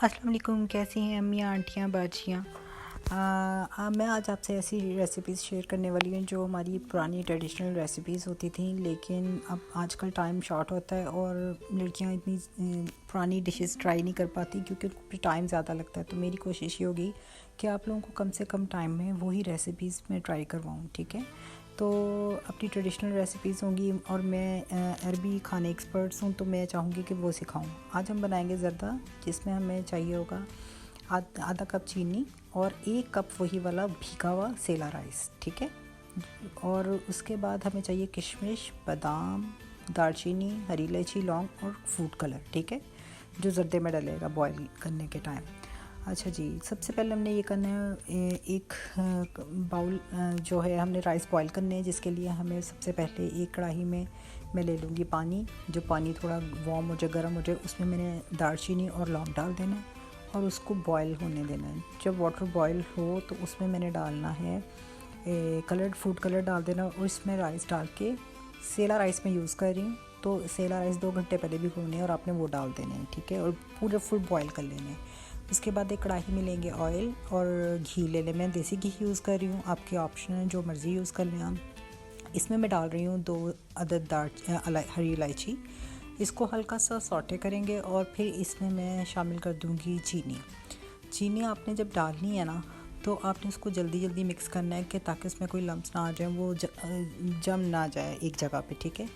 अस्सलाम वालेकुम। कैसी हैं अम्मियाँ, आंटियाँ, बाजियाँ। मैं आज आपसे ऐसी रेसिपीज़ शेयर करने वाली हूँ जो हमारी पुरानी ट्रेडिशनल रेसिपीज़ होती थी, लेकिन अब आजकल टाइम शॉर्ट होता है और लड़कियाँ इतनी पुरानी डिशेस ट्राई नहीं कर पाती क्योंकि उनको टाइम ज़्यादा लगता है। तो मेरी कोशिश ये होगी कि आप लोगों को कम से कम टाइम में वही रेसिपीज़ मैं ट्राई करवाऊँ, ठीक है। तो अपनी ट्रेडिशनल रेसिपीज़ होंगी और मैं अरबी खाने एक्सपर्ट्स हूँ, तो मैं चाहूँगी कि वो सिखाऊँ। आज हम बनाएंगे ज़र्दा, जिसमें हमें चाहिए होगा आधा कप चीनी और 1 कप वही वाला भीगा हुआ सेला राइस, ठीक है। और उसके बाद हमें चाहिए किशमिश, बादाम, दालचीनी, हरी इलायची, लौंग और फूड कलर, ठीक है, जो ज़र्दे में डलेगा बॉईल करने के टाइम। अच्छा जी, सबसे पहले हमने ये करना है, एक बाउल जो है हमने राइस बॉईल करने हैं, जिसके लिए हमें सबसे पहले एक कढ़ाई में मैं ले लूँगी पानी। जो पानी थोड़ा वार्म हो जाए, गर्म हो जाए, उसमें मैंने दालचीनी और लौंग डाल देना है और उसको बॉईल होने देना है। जब वाटर बॉईल हो तो उसमें मैंने डालना है कलर्ड फूड कलर डाल देना और इसमें राइस डाल के, सेला राइस में यूज़ कर रही हूँ तो सेला राइस 2 घंटे पहले भिगोने हैं और आपने वो डाल देने हैं, ठीक है, और पूरे फुल बॉईल कर लेने हैं। उसके बाद एक कढ़ाई में लेंगे ऑयल और घी ले लें। मैं देसी घी यूज़ कर रही हूँ, आपके ऑप्शन है, जो मर्ज़ी यूज़ कर लें आप। इसमें मैं डाल रही हूँ 2 अदद हरी इलायची। इसको हल्का सा सौटे करेंगे और फिर इसमें मैं शामिल कर दूँगी चीनी। चीनी आपने जब डालनी है ना, तो आपने उसको जल्दी जल्दी मिक्स करना है कि ताकि उसमें कोई लम्स ना आ जाए, वो जम ना जाए एक जगह पे, ठीक है।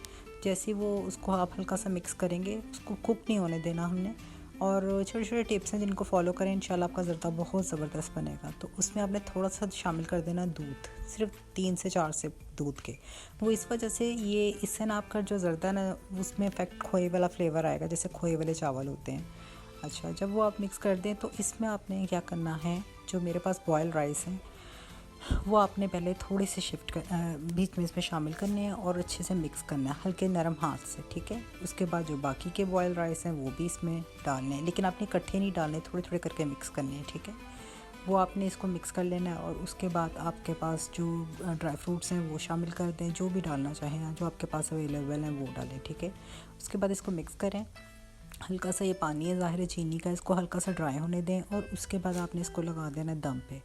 जैसे वो उसको आप हल्का सा मिक्स करेंगे, उसको कुक नहीं होने देना हमने। और छोटे छोटे टिप्स हैं जिनको फॉलो करें, इंशाल्लाह आपका ज़र्दा बहुत ज़बरदस्त बनेगा। तो उसमें आपने थोड़ा सा शामिल कर देना दूध, सिर्फ 3 से 4 सिप दूध के। वो इस वजह से, ये इससे ना आपका जो ज़र्दा ना, उसमें इफेक्ट खोए वाला फ्लेवर आएगा, जैसे खोए वाले चावल होते हैं। अच्छा, जब वो आप मिक्स कर दें तो इसमें आपने क्या करना है, जो मेरे पास बॉयल राइस हैं वो आपने पहले थोड़े से बीच में इसमें शामिल करने हैं और अच्छे से मिक्स करना है हल्के नरम हाथ से, ठीक है। उसके बाद जो बाकी के बॉयल राइस हैं वो भी इसमें डालने हैं, लेकिन आपने इकट्ठे नहीं डालने, थोड़े थोड़े करके मिक्स करने हैं, ठीक है। वो आपने इसको मिक्स कर लेना है और उसके बाद आपके पास जो ड्राई फ्रूट्स हैं वो शामिल कर दें, जो भी डालना चाहें, जो आपके पास अवेलेबल हैं वो डालें, ठीक है। उसके बाद इसको मिक्स करें। हल्का सा ये पानी है ज़ाहिर है चीनी का, इसको हल्का सा ड्राई होने दें और उसके बाद आपने इसको लगा देना दम पे।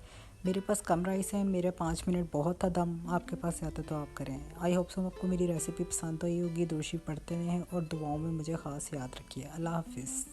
मेरे पास कम राइस है, मेरे 5 मिनट बहुत था दम, आपके पास से आता तो आप करें। आई होप सो आपको मेरी रेसिपी पसंद आई होगी। दुरूद शरीफ पढ़ते रहें और दुआओं में मुझे ख़ास याद रखिए। अल्लाह हाफिज़।